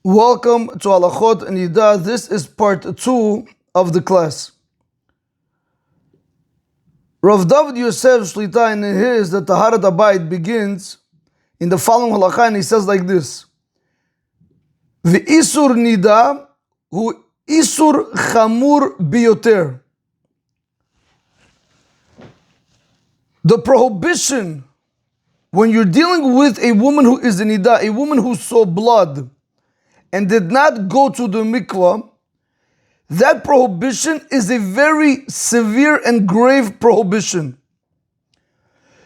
Welcome to Halachot and Niddah. This is part 2 of the class. Rav David Yosef Shlita in his the Taharat Abayit begins in the following halakha, and he says like this: V'isur Niddah hu isur chamur biyoter. The prohibition when you're dealing with a woman who is a Niddah, a woman who saw blood and did not go to the mikvah, that prohibition is a very severe and grave prohibition.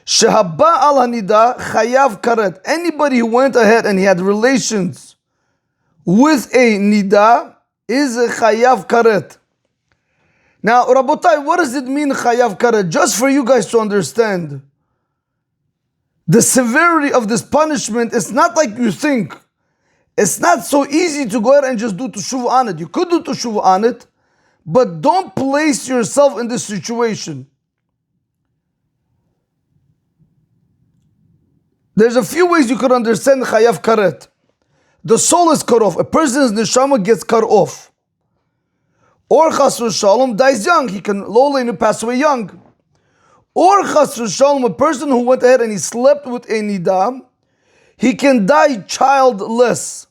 Shehaba al hanida chayav karet. Anybody who went ahead and he had relations with a niddah is a chayav karet. Now, Rabotai, what does it mean chayav karet? Just for you guys to understand, the severity of this punishment is not like you think. It's not so easy to go ahead and just do teshuvah on it. You could do teshuvah on it, but don't place yourself in this situation. There's a few ways you could understand chayav karet. The soul is cut off. A person's neshama gets cut off. Or chas v'shalom dies young. He can lowly pass away young. Or chas v'shalom, a person who went ahead and he slept with a niddah, he can die childless.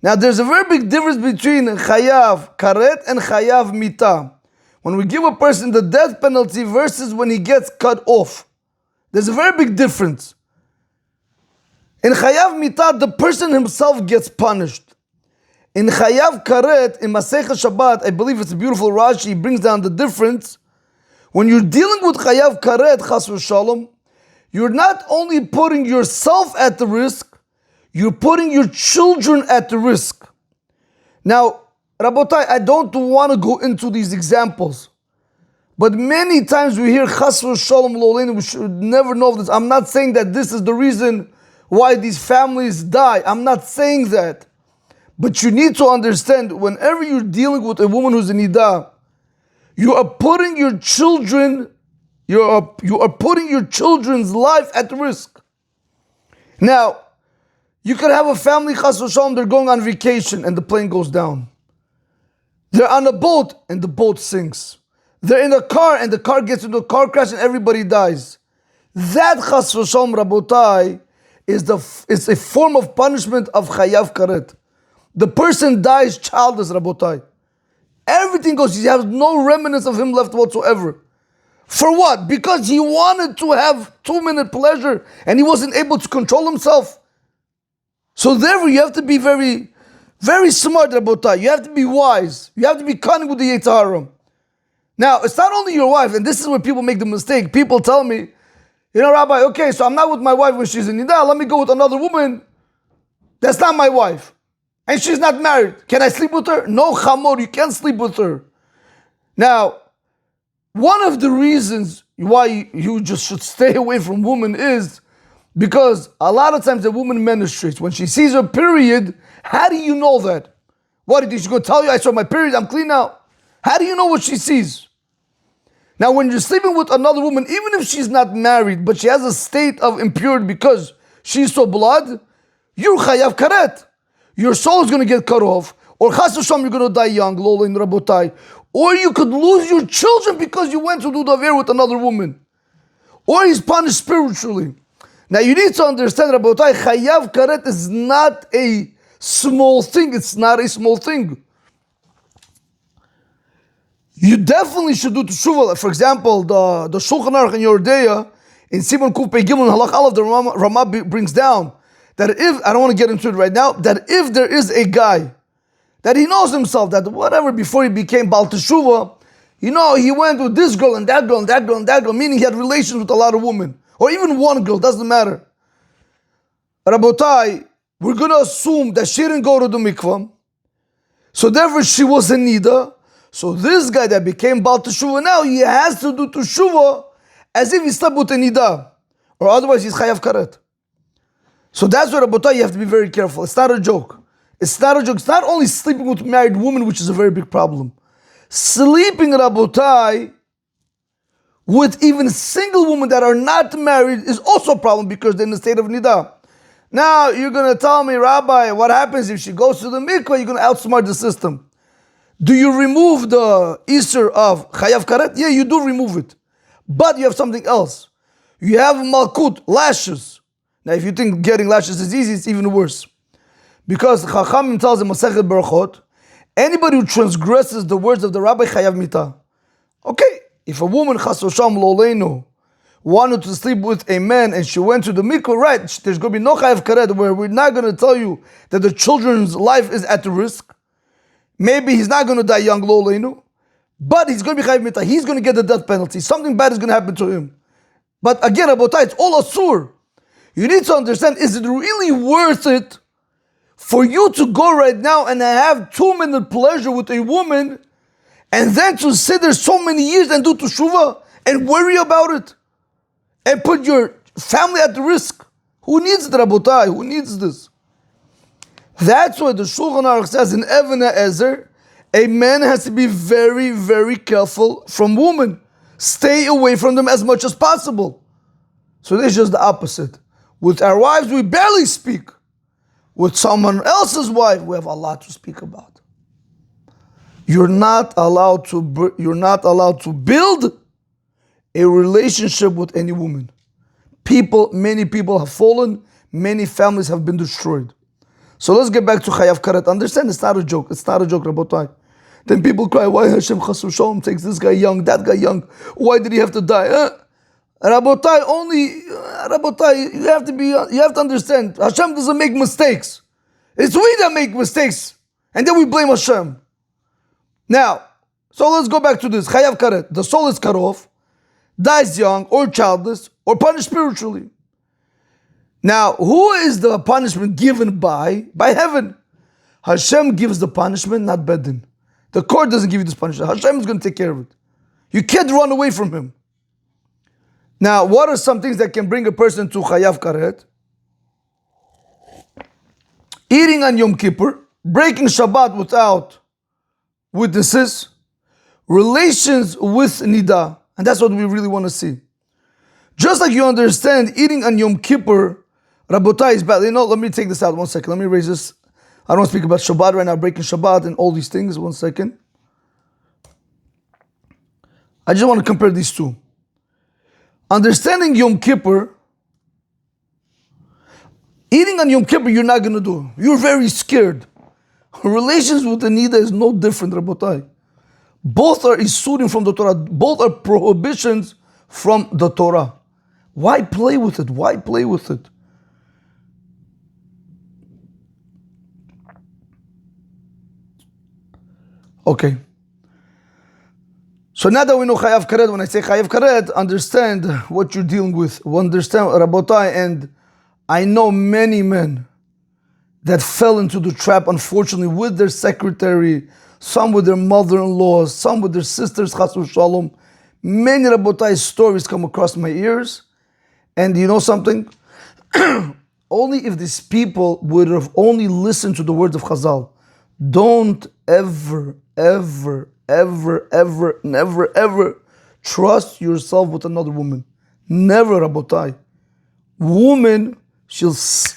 Now there's a very big difference between chayav karet and chayav mitah. When we give a person the death penalty versus when he gets cut off, there's a very big difference. In chayav mitah, the person himself gets punished. In chayav karet, in Masechet Shabbat, I believe it's a beautiful Rashi, he brings down the difference. When you're dealing with chayav karet, chas v'shalom, you're not only putting yourself at the risk, you're putting your children at the risk. Now, Rabotai, I don't want to go into these examples, but many times we hear chas v'shalom lo'leinu, we should never know this. I'm not saying that this is the reason why these families die. I'm not saying that. But you need to understand, whenever you're dealing with a woman who's a niddah, you are putting your children, you are putting your children's life at risk. Now, you could have a family, chas v'shalom, they're going on vacation and the plane goes down. They're on a boat and the boat sinks. They're in a car and the car gets into a car crash and everybody dies. That chas v'shalom, Rabotai, is a form of punishment of chayav karet. The person dies childless, Rabotai. Everything goes, he has no remnants of him left whatsoever. For what? Because he wanted to have 2-minute pleasure and he wasn't able to control himself. So therefore you have to be very, very smart, Rabotai. You have to be wise. You have to be cunning with the Yetzer Hara. Now, it's not only your wife, and this is where people make the mistake. People tell me, Rabbi, okay, so I'm not with my wife when she's in Niddah, let me go with another woman. That's not my wife. And she's not married. Can I sleep with her? No, chamor, you can't sleep with her. Now, one of the reasons why you just should stay away from women is because a lot of times the woman menstruates. When she sees her period, how do you know that? What, is she going to tell you, I saw my period, I'm clean now? How do you know what she sees? Now, when you're sleeping with another woman, even if she's not married, but she has a state of impurity because she saw blood, you're chayav karet. Your soul is going to get cut off, or chas v'shalom, you're going to die young, lola in Rabotai, or you could lose your children because you went to do davar with another woman, or he's punished spiritually. Now you need to understand, Rabotai, chayav karet is not a small thing. It's not a small thing. You definitely should do teshuvah. For example, the Shulchan Aruch in Yordeya, in Simon Kuf Pei Gimel and Halach Aleph, the Ramah brings down that if, I don't want to get into it right now, that if there is a guy that he knows himself, that whatever, before he became Baal Teshuvah, he went with this girl and that girl and that girl and that girl, meaning he had relations with a lot of women, or even one girl, doesn't matter. Rabotai, we're going to assume that she didn't go to the mikvah, so therefore she was a niddah. So this guy that became Baal Teshuvah now, he has to do Teshuvah as if he slept with a niddah, or otherwise he's chayav karet. So that's why, Rabotai, you have to be very careful. It's not a joke. It's not a joke. It's not only sleeping with married women, which is a very big problem. Sleeping, Rabotai, with even single women that are not married is also a problem because they're in the state of Niddah. Now you're going to tell me, Rabbi, what happens if she goes to the mikvah? You're going to outsmart the system. Do you remove the Isser of Chayav Karet? Yeah, you do remove it. But you have something else. You have Malkut, lashes. Now if you think getting lashes is easy, it's even worse. Because Chachamim tells in Masechet Berachot, anybody who transgresses the words of the Rabbi Chayav Mitah. Okay, if a woman, Chas v'Shalom lo aleinu, wanted to sleep with a man and she went to the mikvah, right, there's going to be no Chayav Karet where we're not going to tell you that the children's life is at risk. Maybe he's not going to die young, lo aleinu, but he's going to be Chayav Mitah. He's going to get the death penalty. Something bad is going to happen to him. But again, Rabotai, it's all asur. You need to understand, is it really worth it for you to go right now and have 2-minute pleasure with a woman and then to sit there so many years and do teshuvah and worry about it and put your family at risk? Who needs it, Rabotai? Who needs this? That's why the Shulchan Aruch says in Even HaEzer, a man has to be very, very careful from women. Stay away from them as much as possible. So this is just the opposite. With our wives, we barely speak. With someone else's wife, we have a lot to speak about. You're not allowed to build a relationship with any woman. Many people have fallen, many families have been destroyed. So let's get back to Chayav Karet. Understand, it's not a joke. It's not a joke, Rabotai. Then people cry, why Hashem Chas v'Shalom takes this guy young, that guy young? Why did he have to die? Rabotai, you have to understand, Hashem doesn't make mistakes. It's we that make mistakes. And then we blame Hashem. Now, so let's go back to this. Chayav Karet. The soul is cut off, dies young, or childless, or punished spiritually. Now, who is the punishment given by? By heaven. Hashem gives the punishment, not Bedin. The court doesn't give you this punishment. Hashem is going to take care of it. You can't run away from him. Now, what are some things that can bring a person to Chayav Karet? Eating on Yom Kippur, breaking Shabbat without witnesses, relations with Niddah, and that's what we really want to see. Just like you understand, eating on Yom Kippur, Rabotai is bad. Let me take this out 1 second. Let me raise this. I don't want to speak about Shabbat right now, breaking Shabbat and all these things. 1 second. I just want to compare these two. Understanding Yom Kippur, eating on Yom Kippur, you're not going to do. You're very scared. Relations with the Niddah is no different, Rabotai. Both are isurim from the Torah. Both are prohibitions from the Torah. Why play with it? Why play with it? Okay. So now that we know Chayav Karet, when I say Chayav Karet, understand what you're dealing with. Understand, Rabotai, and I know many men that fell into the trap, unfortunately, with their secretary, some with their mother-in-law, some with their sisters, Chas v'Shalom. Many Rabotai stories come across my ears. And you know something? Only if these people would have only listened to the words of Chazal. Don't ever, ever, ever, ever, never, ever trust yourself with another woman. Never, Rabotai. Woman,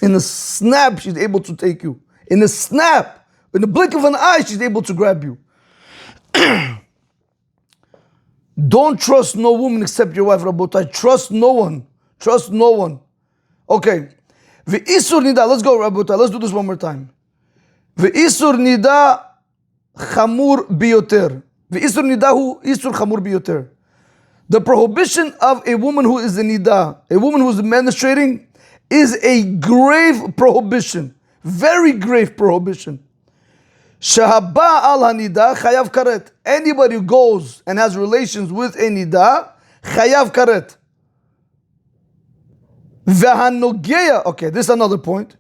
in a snap, she's able to take you. In a snap, in the blink of an eye, she's able to grab you. Don't trust no woman except your wife, Rabotai. Trust no one. Trust no one. Okay. V'isur niddah. Let's go, Rabotai. Let's do this one more time. V'isur niddah chamur biyoter. V'isur niddah hu isur chamur biyoter. The prohibition of a woman who is in niddah, a woman who is menstruating, is a grave prohibition. Very grave prohibition. Shahaba al haniddah chayav karet. Anybody who goes and has relations with a niddah, chayav karet. V'hanogeya, okay, this is another point.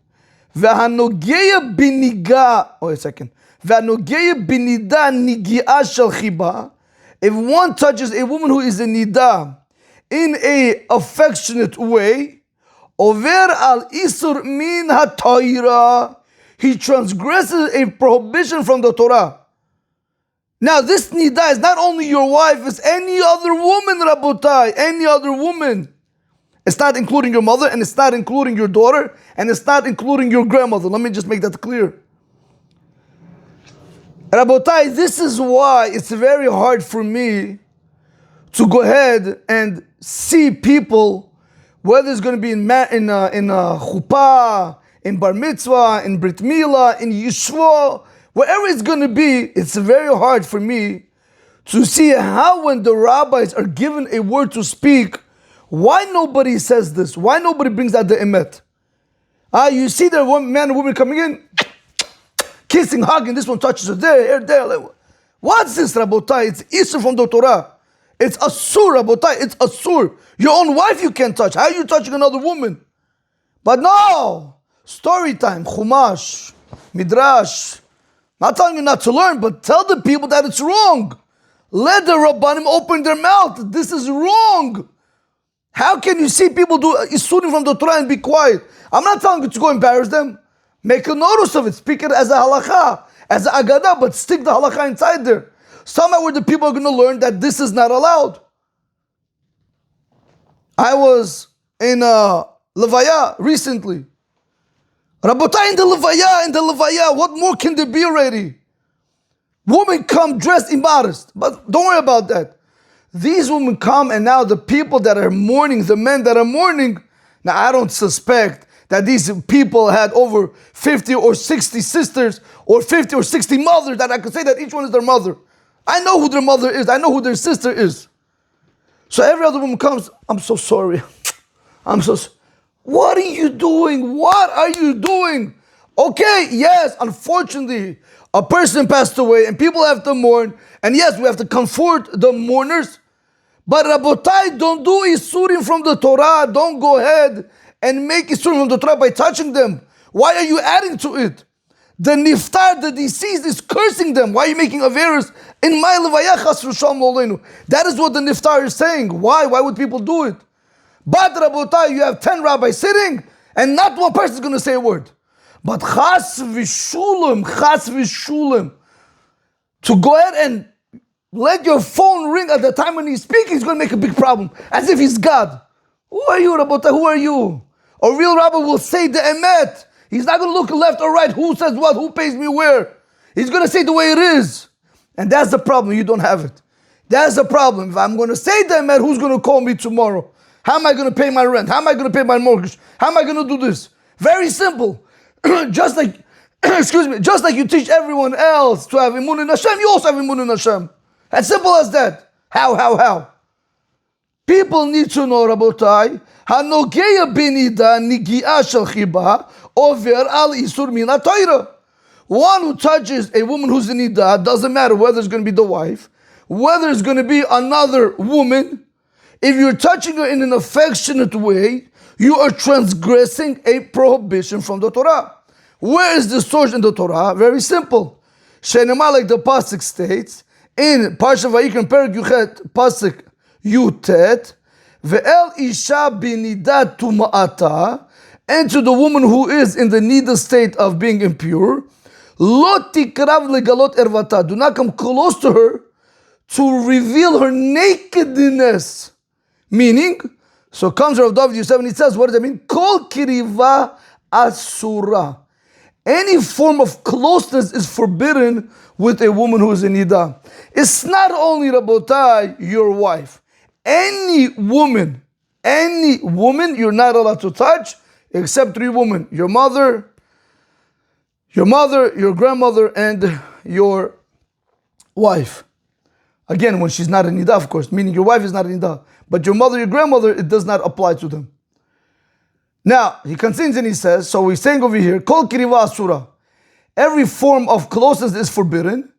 V'hanogeya biniga, wait a second. V'hanogeya binida nigi'a shel chiba. If one touches a woman who is in niddah in a affectionate way, over al isur min ha-Torah, he transgresses a prohibition from the Torah. Now this niddah is not only your wife, it's any other woman, Rabotai, any other woman. It's not including your mother, and it's not including your daughter, and it's not including your grandmother. Let me just make that clear. Rabotai, this is why it's very hard for me to go ahead and see people, whether it's going to be in chuppah, in bar mitzvah, in brit milah, in yeshua, wherever it's going to be, it's very hard for me to see how when the rabbis are given a word to speak, why nobody says this? Why nobody brings out the emet? You see the man and woman coming in, kissing, hugging, this one touches her there, there. What's this, Rabotai? It's Isur from the Torah. It's Asur, Rabotai. It's Asur. Your own wife you can't touch. How are you touching another woman? But no, story time, Chumash, Midrash. Not telling you not to learn, but tell the people that it's wrong. Let the Rabbanim open their mouth. This is wrong. How can you see people do Isurim from the Torah and be quiet? I'm not telling you to go embarrass them. Make a notice of it. Speak it as a halakha, as a agadah, but stick the halakha inside there. Somehow where the people are going to learn that this is not allowed. I was in Levaya recently. Rabotai, in the Levaya, what more can there be already? Women come dressed immodest, but don't worry about that. These women come, and now the people that are mourning, the men that are mourning, now I don't suspect that these people had over 50 or 60 sisters or 50 or 60 mothers that I could say that each one is their mother. I know who their mother is. I know who their sister is. So every other woman comes, I'm so sorry. What are you doing? What are you doing? Okay, yes, unfortunately, a person passed away and people have to mourn. And yes, we have to comfort the mourners. But Rabotai, don't do Isurim from the Torah. Don't go ahead and make Isurim from the Torah by touching them. Why are you adding to it? The niftar, the deceased, is cursing them. Why are you making averis in my levaya chas v'shalom lo'aleinu? That is what the niftar is saying. Why? Why would people do it? But Rabotai, you have 10 rabbis sitting, and not one person is going to say a word. But chas v'shulim, to go ahead and let your phone ring at the time when he's speaking, he's going to make a big problem, as if he's God. Who are you, Rabotai? Who are you? A real rabbi will say the emet. He's not going to look left or right. Who says what? Who pays me where? He's going to say the way it is. And that's the problem. You don't have it. That's the problem. If I'm going to say the emet, who's going to call me tomorrow? How am I going to pay my rent? How am I going to pay my mortgage? How am I going to do this? Very simple. Just like you teach everyone else to have imun in Hashem, you also have imun in Hashem. As simple as that. How? People need to know, Rabotai, hanogeya b'niddah nigi'ah shel chiba over al isur min ha'Torah. One who touches a woman who's in Niddah, doesn't matter whether it's going to be the wife, whether it's going to be another woman. If you're touching her in an affectionate way, you are transgressing a prohibition from the Torah. Where is the source in the Torah? Very simple. Sheinamah, like the pasuk states in Parshat Vayikra, Perek Yuchet, pasuk Yutet, ve'el isha b'niddah tuma'ata, and to the woman who is in the niddah state of being impure, lo tikrav legalot ervata, do not come close to her to reveal her nakedness. Meaning, so comes Rav David Yosef and he says, what does that mean? Kol kiriva asura. Any form of closeness is forbidden with a woman who is in Niddah. It's not only, Rabotai, your wife. Any woman you're not allowed to touch except 3 women. Your mother, your grandmother, and your wife. Again, when she's not in Niddah, of course, meaning your wife is not in Niddah. But your mother, your grandmother, it does not apply to them. Now, he continues and he says, so we're saying over here, Kol kiriva asura. Every form of closeness is forbidden.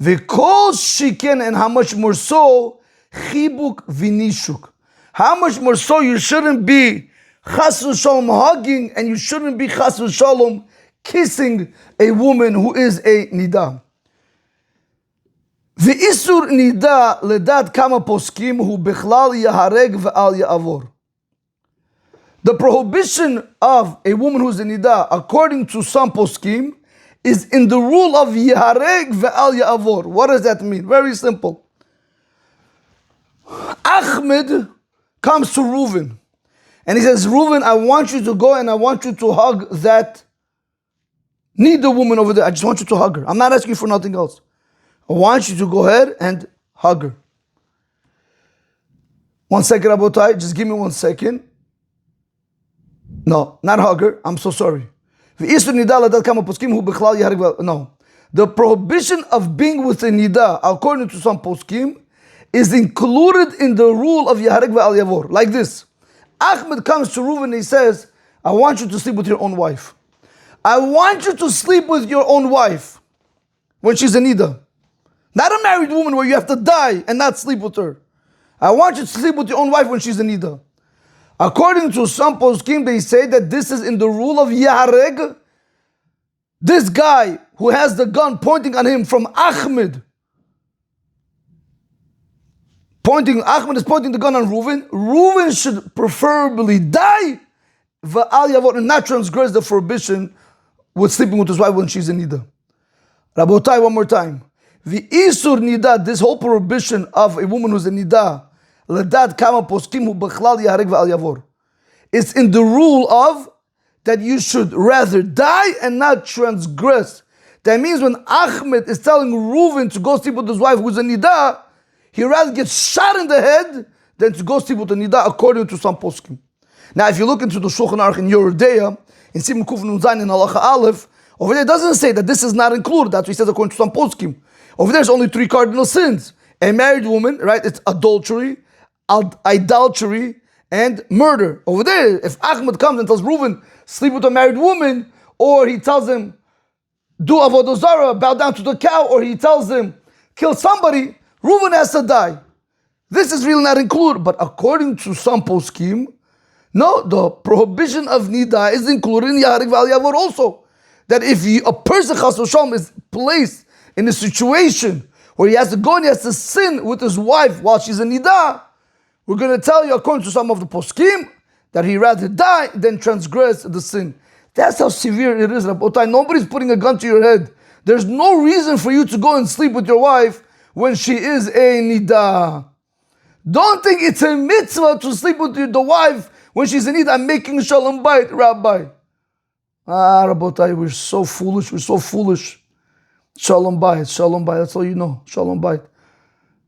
V'kol shiken, and how much more so, chibuk v'nishuk. How much more so you shouldn't be chas v'shalom hugging, and you shouldn't be chas v'shalom kissing a woman who is a Niddah. V'isur Niddah ledat kama poskim hu bechlal yahareg v'al ya'avor. The prohibition of a woman who's in Niddah, according to some poskim, is in the rule of yahareg v'al ya'avor. What does that mean? Very simple. Ahmed comes to Reuven, And he says, Reuven, I want you to go and I want you to hug that Niddah woman over there. I just want you to hug her. I'm not asking you for nothing else. I want you to go ahead and hug her. 1 second, Rabotai. Just give me 1 second. No, not hug her. I'm so sorry. No. The prohibition of being with a Niddah, according to some poskim, is included in the rule of Yaharek ve'al Yavor. Like this. Ahmed comes to Reuven and he says, I want you to sleep with your own wife. I want you to sleep with your own wife when she's a Niddah. Not a married woman where you have to die and not sleep with her. I want you to sleep with your own wife when she's a Niddah. According to some poskim, they say that this is in the rule of Yahareg. This guy who has the gun pointing on him from Ahmed. Ahmed is pointing the gun on Reuven. Reuven should preferably die and not transgress the prohibition with sleeping with his wife when she's in Niddah. Rabotai, one more time. The Isur Niddah, this whole prohibition of a woman who's in Niddah, Ladad Kama Poskim Hu Bachlal Yaharek Ve'al Yavor. It's in the rule of that you should rather die and not transgress. That means when Ahmed is telling Reuven to go sleep with his wife who's in Niddah, he rather gets shot in the head than to go sleep with the Niddah, according to some poskim. Now, if you look into the Shulchan Aruch in Yeridea, in Simon Kuf Nun Zayin in Halacha Aleph, over there it doesn't say that this is not included. That's what he says according to some poskim. Over there's only 3 cardinal sins. A married woman, right? It's adultery, idolatry, and murder. Over there, if Ahmed comes and tells Reuven, sleep with a married woman, or he tells him, do avodah zarah, bow down to the cow, or he tells him, kill somebody, Reuven has to die. This is really not included. But according to some poskim, no, the prohibition of Niddah is included in Yaharek Ve'al Yavor also. That if a person, Chas v'Shalom, is placed in a situation where he has to go and he has to sin with his wife while she's in Niddah, we're going to tell you, according to some of the poskim, that he rather die than transgress the sin. That's how severe it is, Rabotai. Nobody's putting a gun to your head. There's no reason for you to go and sleep with your wife when she is a Niddah. Don't think it's a mitzvah to sleep with the wife when she's in Niddah. I'm making shalom bayit, Rabbi. Rabotai, we're so foolish. Shalom bayit, that's all you know. Shalom bayit.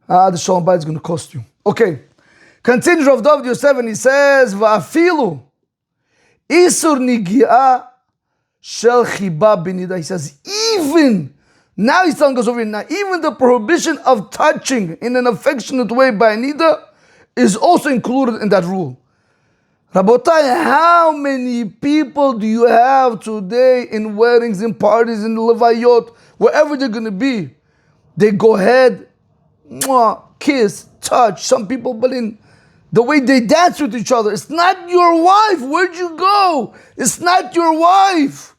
The shalom bayit is going to cost you. Okay. Continues Rav David Yosef and he says, Va'afilu isur nigi'ah shel chiba b'niddah. He says, even, now he's telling us over here, now even the prohibition of touching in an affectionate way by Niddah is also included in that rule. Rabotai, how many people do you have today in weddings, in parties, in levayot, wherever they're going to be? They go ahead, kiss, touch. Some people, but in the way they dance with each other, it's not your wife. Where'd you go? It's not your wife.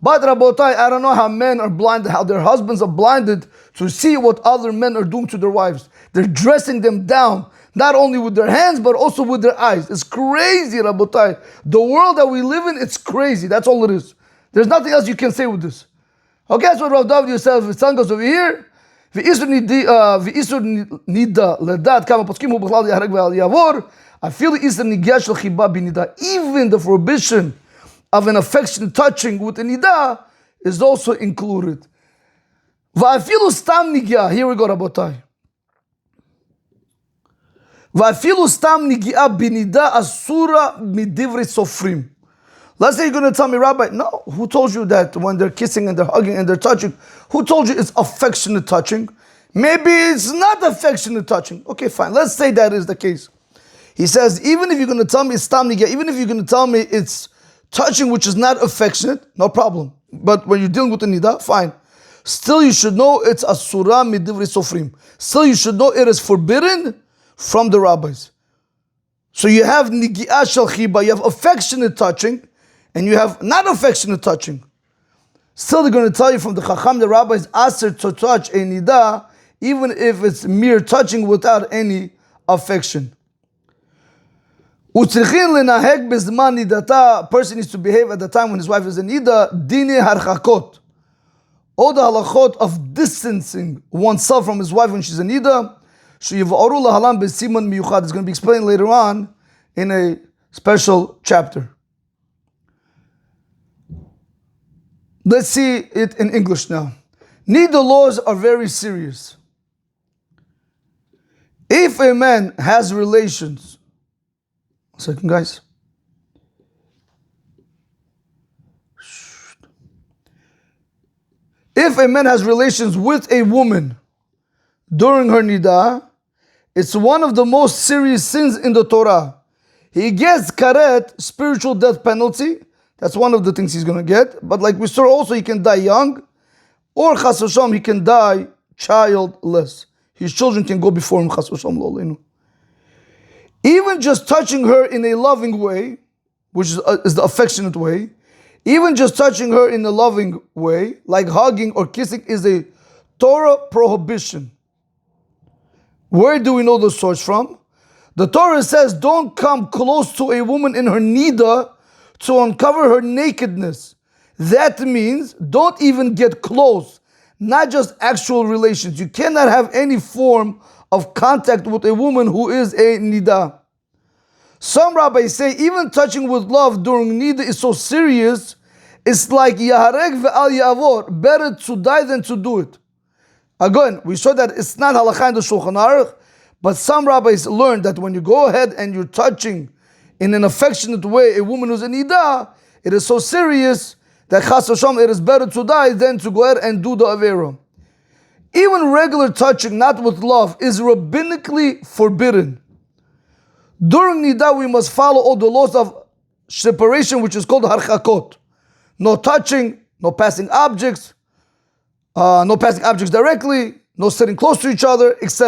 But Rabotai, I don't know how men are blinded, how their husbands are blinded to see what other men are doing to their wives. They're dressing them down, not only with their hands, but also with their eyes. It's crazy, Rabotai. The world that we live in, it's crazy. That's all it is. There's nothing else you can say with this. Okay, that's what Rav David Yosef is telling us over here. V'isur Niddah ledat kama poskim hu b'chlal Yaharek ve'al Yavor. I feel the isur nigi'ah shel chiba b'niddah. Even the prohibition of an affectionate touching with a Niddah is also included. Va'afilu stam nigi'ah. Here we go, Rabotai. Va'afilu stam nigi'ah b'niddah asura midivri sofrim. Let's say you're going to tell me, Rabbi, no, who told you that when they're kissing and they're hugging and they're touching, who told you it's affectionate touching? Maybe it's not affectionate touching. Okay, fine. Let's say that is the case. He says, even if you're going to tell me it's stam nigi'ah, even if you're going to tell me it's touching which is not affectionate, no problem. But when you're dealing with the Niddah, fine. Still you should know it's asura midivri sofrim. Still you should know it is forbidden from the rabbis. So you have nigi'ah shel chiba, you have affectionate touching, and you have not affectionate touching. Still they're going to tell you from the Chacham, the rabbis, aser to touch a Niddah, even if it's mere touching without any affection. Utzrichin lenaheg bezman nidata. A person needs to behave at the time when his wife is in Niddah. Dine harchakot. All the halachot of distancing oneself from his wife when she's in Niddah. Sheyivaru lahalam besiman miyuchad. It's going to be explained later on in a special chapter. Let's see it in English now. Niddah laws are very serious. If a man has relations, 1 second, guys. If a man has relations with a woman during her niddah, it's one of the most serious sins in the Torah. He gets karet, spiritual death penalty. That's one of the things he's going to get. But like we saw also, he can die young, or chas v'shalom, he can die childless. His children can go before him, chas v'shalom lo aleinu. Even just touching her in a loving way, which is the affectionate way, even just touching her in a loving way, like hugging or kissing, is a Torah prohibition. Where do we know the source from? The Torah says, don't come close to a woman in her niddah to uncover her nakedness. That means don't even get close, not just actual relations. You cannot have any form of contact with a woman who is a niddah. Some rabbis say even touching with love during niddah is so serious, it's like yahareg ve'al ya'avor, better to die than to do it. Again, we saw that it's not halakha in the Shulchan Aruch, but some rabbis learned that when you go ahead and you're touching in an affectionate way a woman who's in niddah, it is so serious that chas v'shalom, it is better to die than to go ahead and do the avera. Even regular touching, not with love, is rabbinically forbidden. During niddah, we must follow all the laws of separation, which is called harchakot. No touching, no passing objects directly, no sitting close to each other, etc.